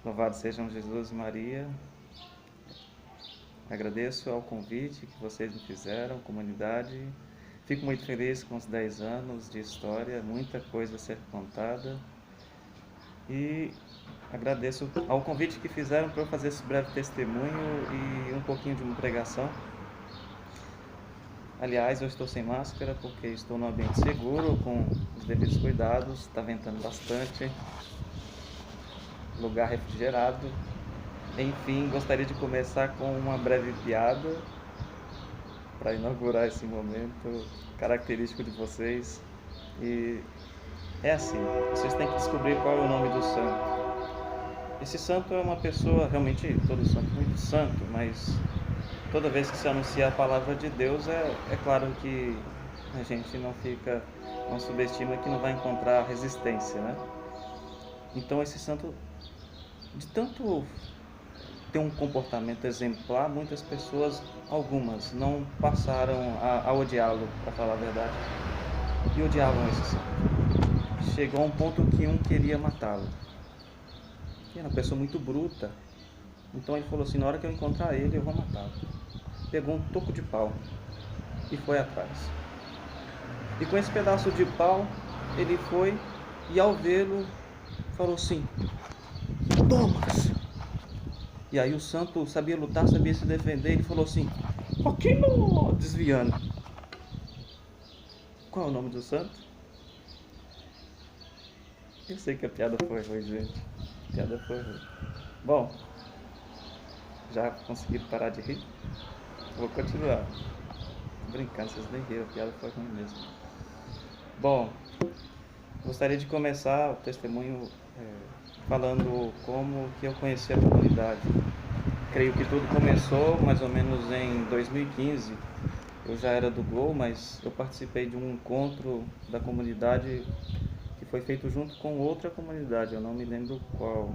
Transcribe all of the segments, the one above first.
Louvado sejam Jesus e Maria. Agradeço ao convite que vocês me fizeram, comunidade. Fico muito feliz com os 10 anos de história, muita coisa a ser contada. E agradeço ao convite que fizeram para eu fazer esse breve testemunho e um pouquinho de uma pregação. Aliás, eu estou sem máscara porque estou num ambiente seguro, com os devidos cuidados. Está ventando bastante, lugar refrigerado. Enfim, gostaria de começar com uma breve piada para inaugurar esse momento característico de vocês. E é assim, vocês têm que descobrir qual é o nome do santo. Esse santo é uma pessoa, realmente todo santo é muito santo, mas toda vez que se anuncia a palavra de Deus, é claro que a gente não subestima que não vai encontrar resistência, né? Então esse santo, de tanto ter um comportamento exemplar, muitas pessoas, algumas, não passaram a odiá-lo, para falar a verdade, e odiavam esse santo. Chegou a um ponto que um queria matá-lo. E era uma pessoa muito bruta. Então ele falou assim: na hora que eu encontrar ele, eu vou matá-lo. Pegou um toco de pau e foi atrás. E com esse pedaço de pau, ele foi e ao vê-lo, falou assim: Thomas! E aí o santo sabia lutar, sabia se defender. Ele falou assim: aqui não, desviando. Qual é o nome do santo? Eu sei que a piada foi ruim, gente. A piada foi ruim. Bom, já conseguiram parar de rir? Vou continuar. Tô brincando, vocês nem riram, a piada foi ruim mesmo. Bom, gostaria de começar o testemunho falando como que eu conheci a comunidade. Creio que tudo começou mais ou menos em 2015. Eu já era do Gol, mas eu participei de um encontro da comunidade que foi feito junto com outra comunidade, eu não me lembro qual.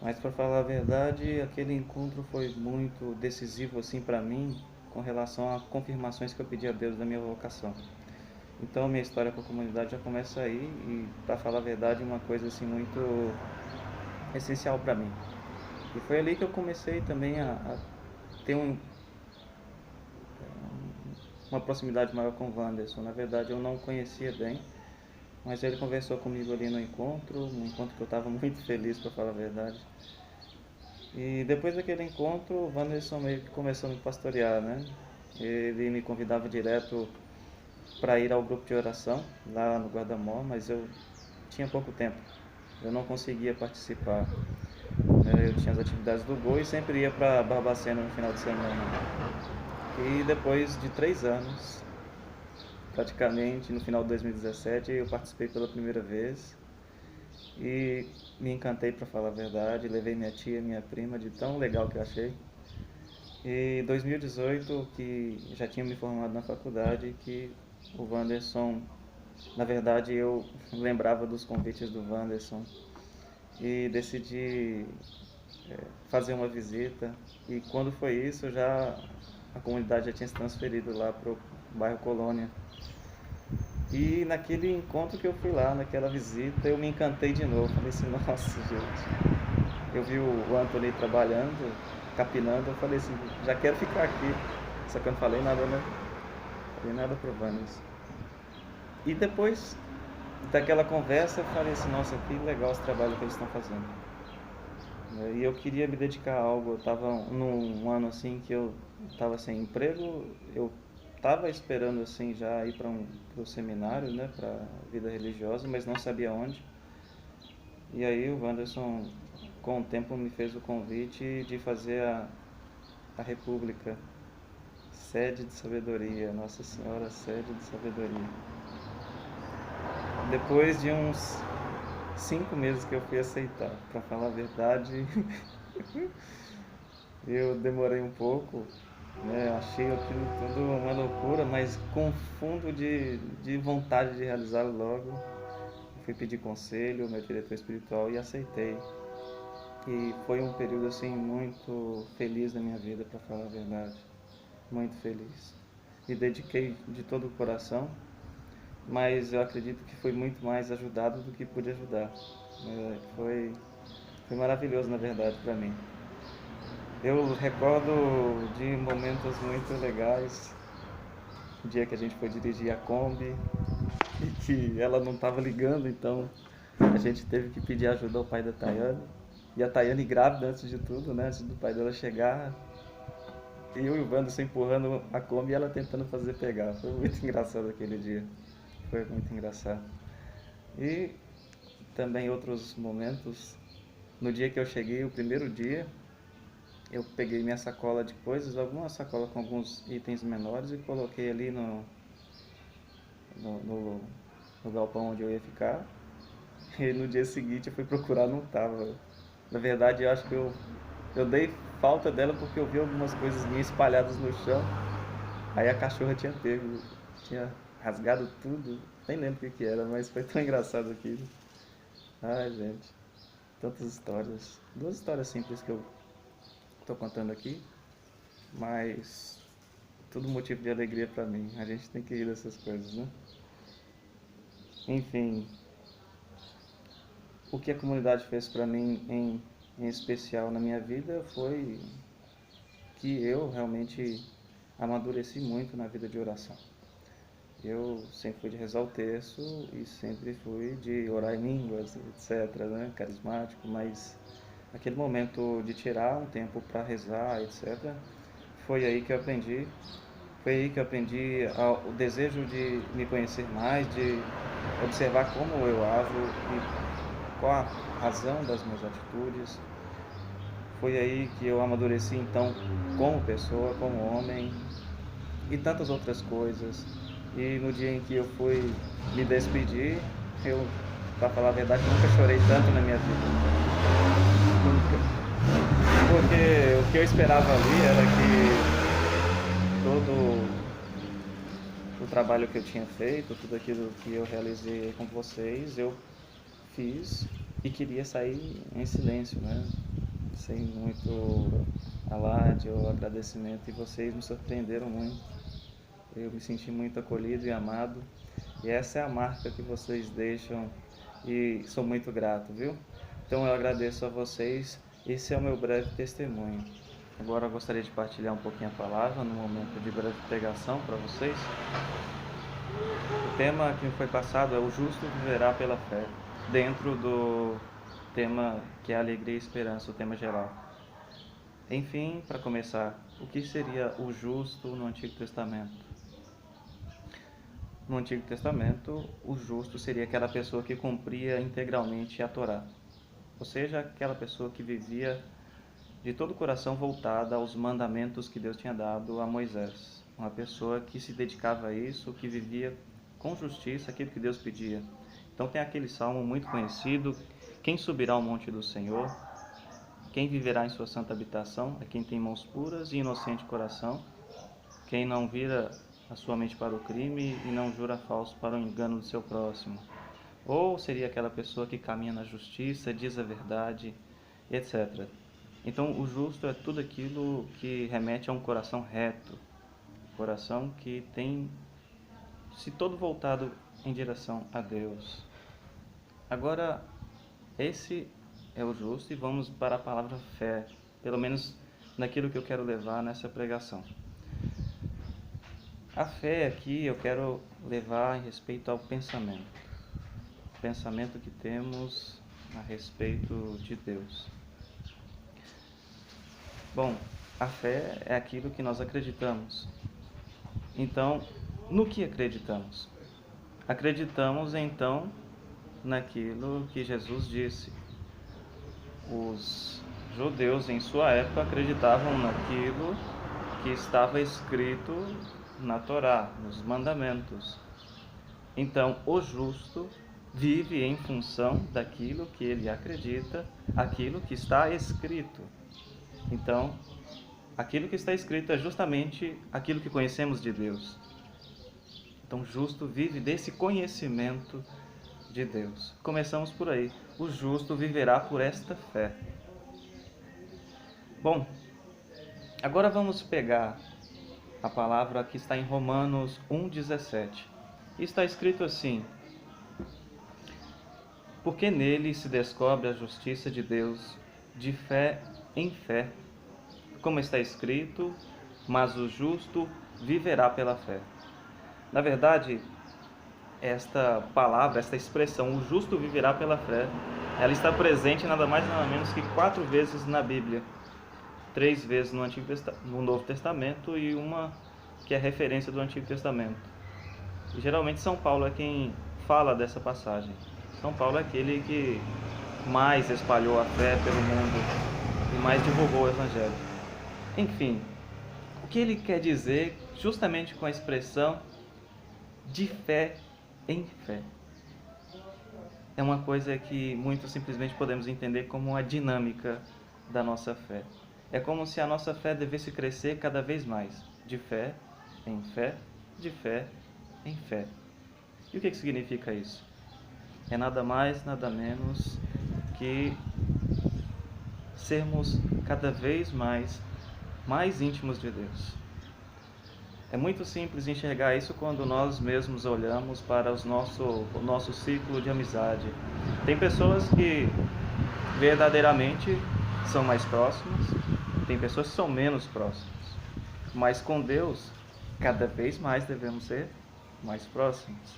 Mas para falar a verdade, aquele encontro foi muito decisivo assim para mim com relação a confirmações que eu pedi a Deus da minha vocação. Então minha história com a comunidade já começa aí e, para falar a verdade, uma coisa assim muito essencial para mim. E foi ali que eu comecei também a ter uma proximidade maior com o Wanderson. Na verdade eu não o conhecia bem, mas ele conversou comigo ali no encontro, um encontro que eu estava muito feliz, para falar a verdade. E depois daquele encontro, o Wanderson meio que começou a me pastorear, né? Ele me convidava direto para ir ao grupo de oração lá no Guarda-Mor, mas eu tinha pouco tempo, eu não conseguia participar. Eu tinha as atividades do Gol e sempre ia para Barbacena no final de semana. E depois de 3 anos, praticamente no final de 2017, eu participei pela primeira vez e me encantei, para falar a verdade. Levei minha tia, minha prima, de tão legal que eu achei. E 2018, que já tinha me formado na faculdade, que o Wanderson, na verdade eu lembrava dos convites do Wanderson e decidi fazer uma visita. E quando foi isso, já a comunidade já tinha se transferido lá para o bairro Colônia. E naquele encontro que eu fui lá, naquela visita, eu me encantei de novo. Falei assim: nossa, gente. Eu vi o Anthony trabalhando, capinando. Eu falei assim: já quero ficar aqui. Só que eu não falei nada, né? Falei nada pro Vanis. E depois daquela conversa, eu falei assim: nossa, que legal esse trabalho que eles estão fazendo. E eu queria me dedicar a algo. Eu estava num ano assim que eu estava sem emprego. Eu estava esperando assim já ir para o seminário, né, para vida religiosa, mas não sabia onde. E aí o Wanderson, com o tempo, me fez o convite de fazer a República, sede de sabedoria, Nossa Senhora, sede de sabedoria. Depois de uns 5 meses que eu fui aceitar, para falar a verdade, eu demorei um pouco, né? Achei aquilo tudo uma loucura, mas com fundo de vontade de realizá-lo logo. Fui pedir conselho ao meu diretor espiritual e aceitei. E foi um período assim muito feliz na minha vida, para falar a verdade. Muito feliz. Me dediquei de todo o coração, mas eu acredito que foi muito mais ajudado do que pude ajudar. Foi Foi maravilhoso, na verdade, para mim. Eu recordo de momentos muito legais, o dia que a gente foi dirigir a Kombi e que ela não estava ligando, então a gente teve que pedir ajuda ao pai da Tayane. E a Tayane grávida antes de tudo, né? Antes do pai dela chegar. E eu e o Wanderson empurrando a Kombi e ela tentando fazer pegar. Foi muito engraçado aquele dia. Foi muito engraçado. E também outros momentos. No dia que eu cheguei, o primeiro dia, eu peguei minha sacola de coisas, alguma sacola com alguns itens menores e coloquei ali no, no, no galpão onde eu ia ficar. E no dia seguinte eu fui procurar, não tava. Na verdade, eu acho que eu dei falta dela porque eu vi algumas coisas minhas espalhadas no chão. Aí a cachorra tinha pego, tinha rasgado tudo. Nem lembro o que era, mas foi tão engraçado aquilo. Ai, gente, tantas histórias. Duas histórias simples que eu tô contando aqui, mas tudo motivo de alegria pra mim. A gente tem que rir dessas coisas, né? Enfim, o que a comunidade fez pra mim em especial na minha vida foi que eu realmente amadureci muito na vida de oração. Eu sempre fui de rezar o terço e sempre fui de orar em línguas, etc, né, carismático, mas aquele momento de tirar um tempo para rezar, etc, foi aí que eu aprendi, foi aí que eu aprendi o desejo de me conhecer mais, de observar como eu ajo e qual a razão das minhas atitudes. Foi aí que eu amadureci então como pessoa, como homem e tantas outras coisas. E no dia em que eu fui me despedir, eu, para falar a verdade, nunca chorei tanto na minha vida. Nunca. Porque o que eu esperava ali era que todo o trabalho que eu tinha feito, tudo aquilo que eu realizei com vocês, eu fiz e queria sair em silêncio, né? Sem muito alarde ou agradecimento, e vocês me surpreenderam muito. Eu me senti muito acolhido e amado, e essa é a marca que vocês deixam e sou muito grato, viu? Então eu agradeço a vocês, esse é o meu breve testemunho. Agora eu gostaria de partilhar um pouquinho a palavra no momento de breve pregação para vocês. O tema que me foi passado é: o justo viverá pela fé, dentro do tema que é alegria e esperança, o tema geral. Enfim, para começar, o que seria o justo no Antigo Testamento? No Antigo Testamento, o justo seria aquela pessoa que cumpria integralmente a Torá, ou seja, aquela pessoa que vivia de todo o coração voltada aos mandamentos que Deus tinha dado a Moisés. Uma pessoa que se dedicava a isso, que vivia com justiça aquilo que Deus pedia. Então tem aquele salmo muito conhecido: quem subirá ao monte do Senhor? Quem viverá em sua santa habitação? É quem tem mãos puras e inocente coração, quem não vira a sua mente para o crime e não jura falso para o engano do seu próximo. Ou seria aquela pessoa que caminha na justiça, diz a verdade, etc. Então, o justo é tudo aquilo que remete a um coração reto, coração que tem se todo voltado em direção a Deus. Agora, esse é o justo, e vamos para a palavra fé, pelo menos naquilo que eu quero levar nessa pregação. A fé aqui eu quero levar em respeito ao pensamento. O pensamento que temos a respeito de Deus. Bom, a fé é aquilo que nós acreditamos. Então, no que acreditamos? Acreditamos então naquilo que Jesus disse. Os judeus em sua época acreditavam naquilo que estava escrito na Torá, nos mandamentos. Então, o justo vive em função daquilo que ele acredita, aquilo que está escrito. Então, aquilo que está escrito é justamente aquilo que conhecemos de Deus. Então, o justo vive desse conhecimento de Deus. Começamos por aí. O justo viverá por esta fé. Bom, agora vamos pegar a palavra que está em Romanos 1,17. Está escrito assim: porque nele se descobre a justiça de Deus de fé em fé, como está escrito, mas o justo viverá pela fé. Na verdade, esta palavra, esta expressão, o justo viverá pela fé, ela está presente nada mais nada menos que 4 vezes na Bíblia. 3 vezes no Novo Testamento e uma que é referência do Antigo Testamento. E geralmente São Paulo é quem fala dessa passagem. São Paulo é aquele que mais espalhou a fé pelo mundo e mais divulgou o Evangelho. Enfim, o que ele quer dizer justamente com a expressão de fé em fé? É uma coisa que muito simplesmente podemos entender como uma dinâmica da nossa fé. É como se a nossa fé devesse crescer cada vez mais, de fé em fé, de fé em fé. E o que significa isso? É nada mais, nada menos que sermos cada vez mais íntimos de Deus. É muito simples enxergar isso quando nós mesmos olhamos para o nosso ciclo de amizade. Tem pessoas que verdadeiramente são mais próximas, tem pessoas que são menos próximas. Mas com Deus, cada vez mais devemos ser mais próximos.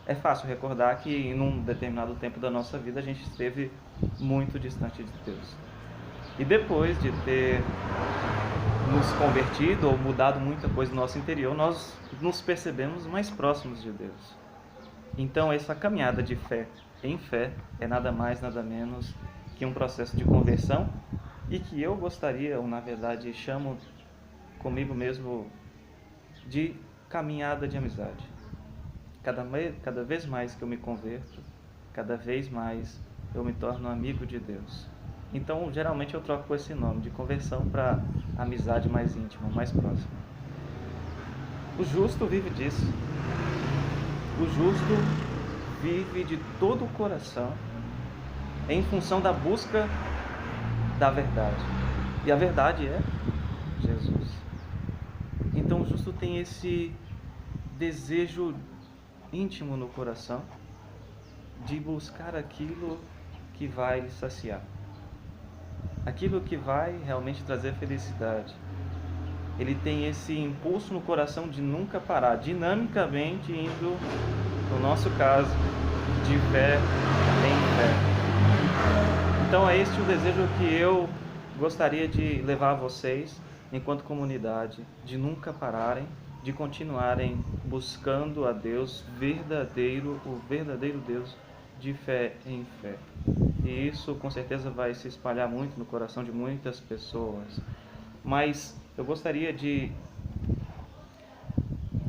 É fácil recordar que em um determinado tempo da nossa vida a gente esteve muito distante de Deus. E depois de ter nos convertido ou mudado muita coisa no nosso interior, nós nos percebemos mais próximos de Deus. Então essa caminhada de fé em fé é nada mais, nada menos que um processo de conversão e que eu gostaria, ou na verdade chamo comigo mesmo de caminhada de amizade. Cada vez mais que eu me converto, cada vez mais eu me torno amigo de Deus. Então, geralmente eu troco esse nome de conversão para amizade mais íntima, mais próxima. O justo vive disso. O justo vive de todo o coração em função da busca da verdade. E a verdade é Jesus. Então, o justo tem esse desejo íntimo no coração de buscar aquilo que vai lhe saciar, aquilo que vai realmente trazer felicidade. Ele tem esse impulso no coração de nunca parar, dinamicamente indo, no nosso caso, de fé em fé. Então é este o desejo que eu gostaria de levar a vocês, enquanto comunidade, de nunca pararem, de continuarem buscando a Deus verdadeiro, o verdadeiro Deus, de fé em fé. E isso com certeza vai se espalhar muito no coração de muitas pessoas. Mas eu gostaria de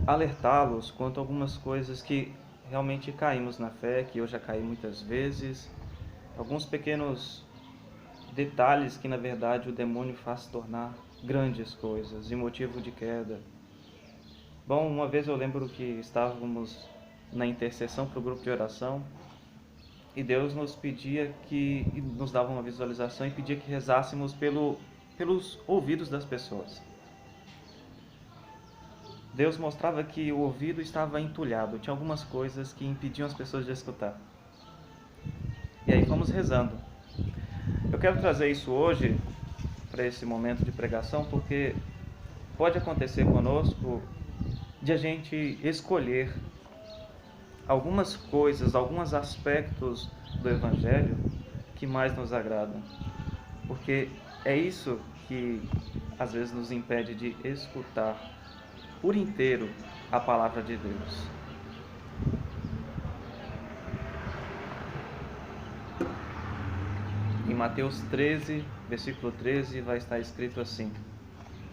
alertá-los quanto a algumas coisas que realmente caímos na fé, que eu já caí muitas vezes, alguns pequenos detalhes que na verdade o demônio faz tornar grandes coisas e motivo de queda. Bom, uma vez eu lembro que estávamos na intercessão para o grupo de oração e Deus nos pedia nos dava uma visualização e pedia que rezássemos pelos ouvidos das pessoas. Deus mostrava que o ouvido estava entulhado, tinha algumas coisas que impediam as pessoas de escutar. E aí fomos rezando. Eu quero trazer isso hoje para esse momento de pregação porque pode acontecer conosco de a gente escolher algumas coisas, alguns aspectos do Evangelho que mais nos agradam. Porque é isso que às vezes nos impede de escutar por inteiro a palavra de Deus. Em Mateus 13, versículo 13, vai estar escrito assim: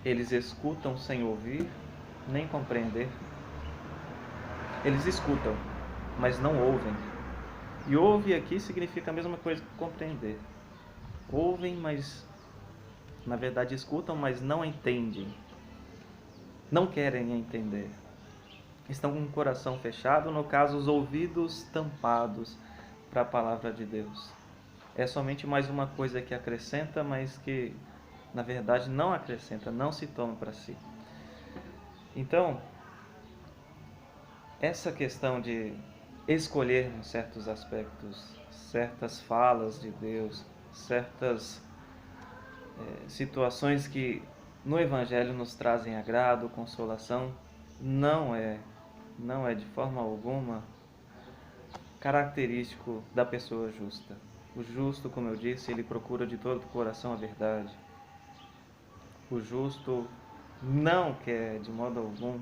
eles escutam sem ouvir, nem compreender. Eles escutam, mas não ouvem. E ouvir aqui significa a mesma coisa que compreender. Ouvem, mas na verdade escutam, mas não entendem. Não querem entender. Estão com o coração fechado, no caso, os ouvidos tampados para a palavra de Deus. É somente mais uma coisa que acrescenta, mas que na verdade não acrescenta, não se toma para si. Então, essa questão de escolher certos aspectos, certas falas de Deus, certas situações que no Evangelho nos trazem agrado, consolação, não é de forma alguma característico da pessoa justa. O justo, como eu disse, ele procura de todo o coração a verdade. O justo não quer, de modo algum,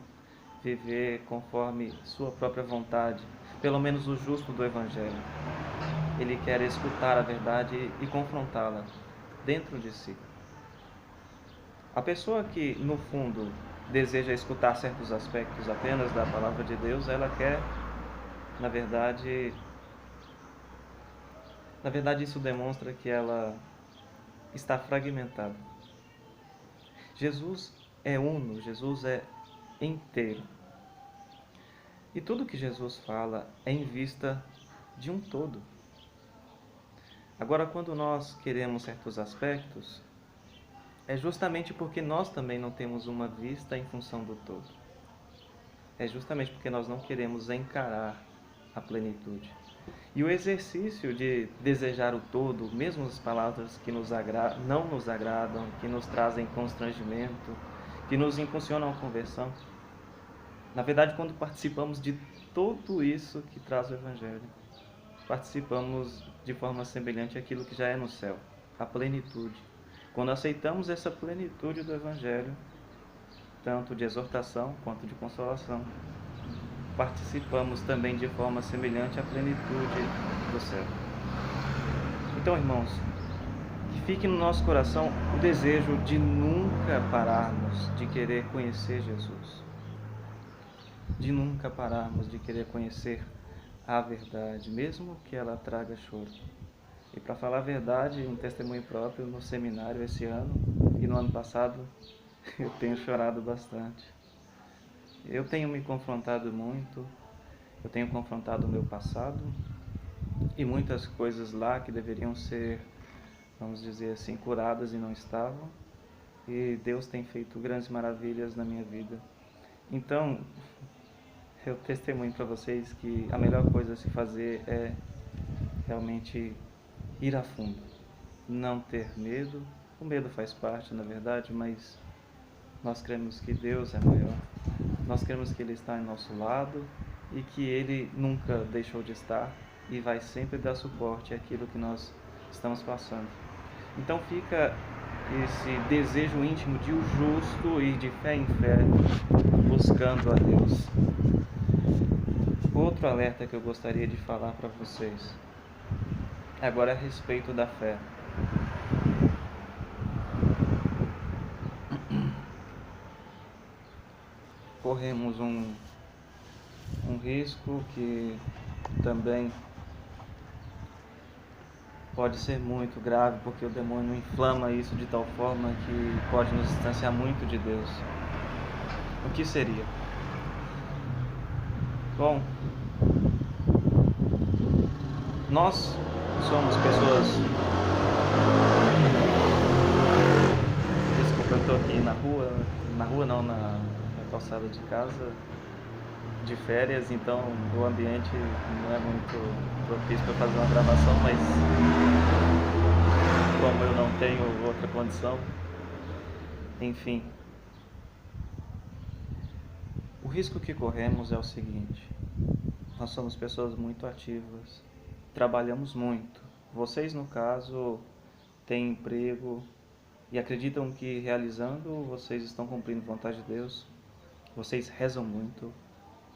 viver conforme sua própria vontade. Pelo menos o justo do Evangelho. Ele quer escutar a verdade e confrontá-la dentro de si. A pessoa que, no fundo, deseja escutar certos aspectos apenas da palavra de Deus, ela quer, na verdade, isso demonstra que ela está fragmentada. Jesus é uno, Jesus é inteiro. E tudo que Jesus fala é em vista de um todo. Agora, quando nós queremos certos aspectos, é justamente porque nós também não temos uma vista em função do todo. É justamente porque nós não queremos encarar a plenitude. E o exercício de desejar o todo, mesmo as palavras que não nos agradam, que nos trazem constrangimento, que nos impulsionam à conversão, na verdade, quando participamos de tudo isso que traz o Evangelho, participamos de forma semelhante àquilo que já é no céu, a plenitude. Quando aceitamos essa plenitude do Evangelho, tanto de exortação quanto de consolação, participamos também de forma semelhante à plenitude do céu. Então, irmãos, que fique no nosso coração o desejo de nunca pararmos de querer conhecer Jesus. De nunca pararmos de querer conhecer a verdade, mesmo que ela traga choro. E para falar a verdade, um testemunho próprio, no seminário esse ano e no ano passado, eu tenho chorado bastante. Eu tenho me confrontado muito, eu tenho confrontado o meu passado e muitas coisas lá que deveriam ser, vamos dizer assim, curadas e não estavam. E Deus tem feito grandes maravilhas na minha vida. Então, eu testemunho para vocês que a melhor coisa a se fazer é realmente ir a fundo, não ter medo. O medo faz parte, na verdade, mas nós cremos que Deus é maior, nós cremos que Ele está em nosso lado e que Ele nunca deixou de estar e vai sempre dar suporte àquilo que nós estamos passando. Então fica esse desejo íntimo de o justo ir de fé em fé, buscando a Deus. Outro alerta que eu gostaria de falar para vocês agora é a respeito da fé. Corremos um risco que também pode ser muito grave, porque o demônio inflama isso de tal forma que pode nos distanciar muito de Deus. O que seria? Bom, nós somos pessoas... Desculpa, eu estou aqui na rua não, na calçada de casa, de férias, então o ambiente não é muito propício para fazer uma gravação, mas como eu não tenho outra condição, enfim. O risco que corremos é o seguinte: nós somos pessoas muito ativas, trabalhamos muito. Vocês, no caso, têm emprego e acreditam que realizando vocês estão cumprindo a vontade de Deus. Vocês rezam muito,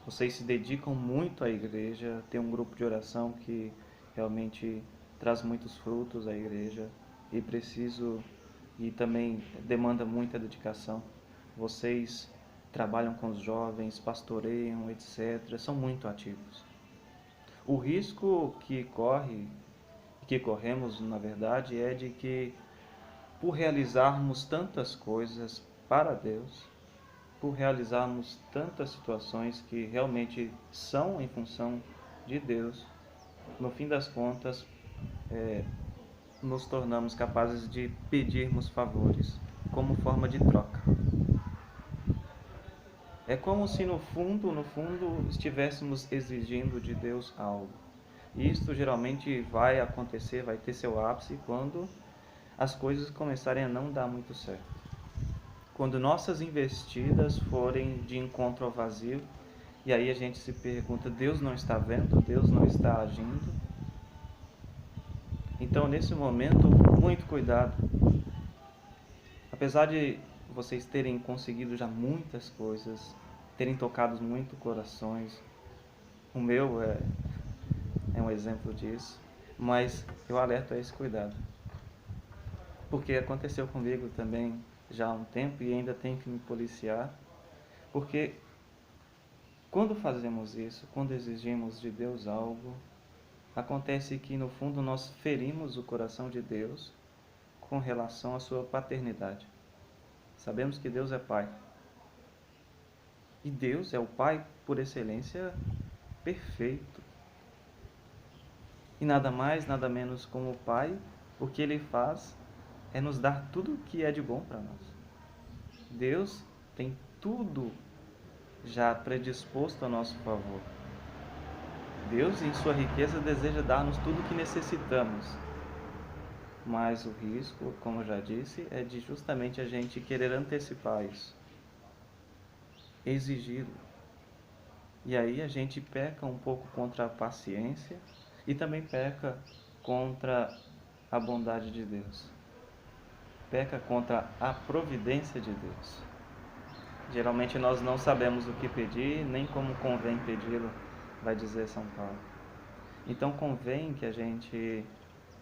vocês se dedicam muito à igreja, tem um grupo de oração que realmente traz muitos frutos à igreja e também demanda muita dedicação. Vocês trabalham com os jovens, pastoreiam, etc. São muito ativos. O risco que corremos, na verdade, é de que, por realizarmos tantas coisas para Deus, por realizarmos tantas situações que realmente são em função de Deus, no fim das contas, nos tornamos capazes de pedirmos favores como forma de troca. É como se no fundo, estivéssemos exigindo de Deus algo. Isto geralmente vai acontecer, vai ter seu ápice quando as coisas começarem a não dar muito certo. Quando nossas investidas forem de encontro ao vazio, e aí a gente se pergunta, Deus não está vendo? Deus não está agindo? Então, nesse momento, muito cuidado. Apesar de vocês terem conseguido já muitas coisas, terem tocado muito corações, o meu é um exemplo disso, mas eu alerto a esse cuidado. Porque aconteceu comigo também já há um tempo e ainda tenho que me policiar, porque quando fazemos isso, quando exigimos de Deus algo, acontece que no fundo nós ferimos o coração de Deus com relação à sua paternidade. Sabemos que Deus é Pai. E Deus é o Pai por excelência perfeito. E nada mais, nada menos como o Pai, o que Ele faz é nos dar tudo o que é de bom para nós. Deus tem tudo já predisposto a nosso favor. Deus, em sua riqueza, deseja dar-nos tudo o que necessitamos. Mas o risco, como eu já disse, é de justamente a gente querer antecipar isso, exigi-lo. E aí a gente peca um pouco contra a paciência e também peca contra a bondade de Deus. Peca contra a providência de Deus. Geralmente nós não sabemos o que pedir, nem como convém pedi-lo, vai dizer São Paulo. Então convém que a gente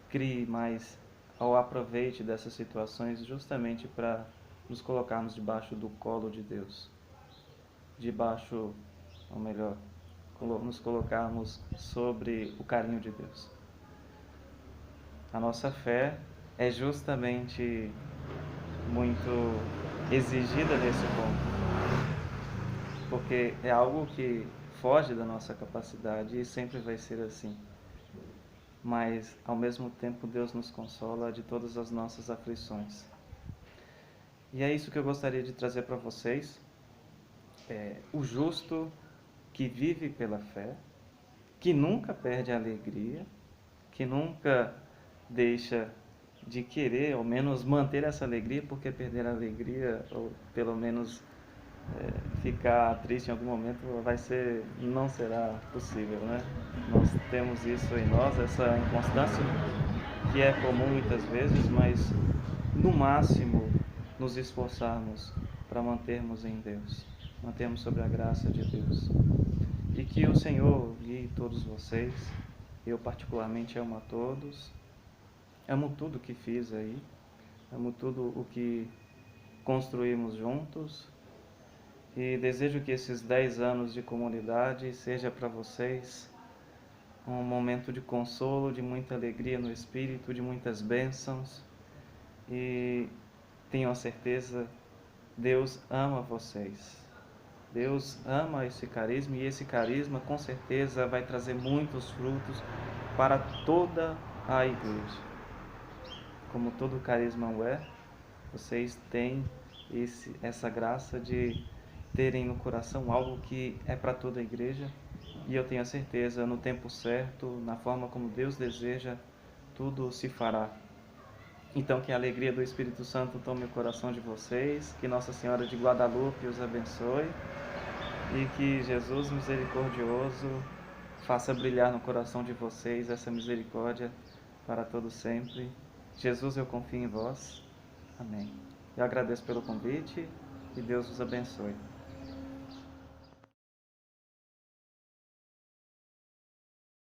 crie mais ou aproveite dessas situações justamente para nos colocarmos debaixo do colo de Deus. Debaixo, ou melhor, nos colocarmos sobre o carinho de Deus. A nossa fé é justamente muito exigida nesse ponto, porque é algo que foge da nossa capacidade e sempre vai ser assim. Mas, ao mesmo tempo, Deus nos consola de todas as nossas aflições. E é isso que eu gostaria de trazer para vocês. O justo que vive pela fé, que nunca perde a alegria, que nunca deixa de querer, ao menos manter essa alegria, porque perder a alegria, ou pelo menos ficar triste em algum momento, não será possível, né? Nós temos isso em nós, essa inconstância, que é comum muitas vezes, mas no máximo nos esforçarmos para mantermos em Deus, mantermos sobre a graça de Deus. E que o Senhor guie todos vocês. Eu particularmente amo a todos, amo tudo que fiz aí, amo tudo o que construímos juntos e desejo que esses 10 anos de comunidade seja para vocês um momento de consolo, de muita alegria no espírito, de muitas bênçãos e tenham a certeza, Deus ama vocês. Deus ama esse carisma e esse carisma com certeza vai trazer muitos frutos para toda a igreja. Como todo carisma o é, vocês têm essa graça de terem no coração algo que é para toda a igreja e eu tenho a certeza, no tempo certo, na forma como Deus deseja, tudo se fará. Então que a alegria do Espírito Santo tome o coração de vocês, que Nossa Senhora de Guadalupe os abençoe e que Jesus misericordioso faça brilhar no coração de vocês essa misericórdia para todo sempre. Jesus, eu confio em vós. Amém. Eu agradeço pelo convite e Deus os abençoe.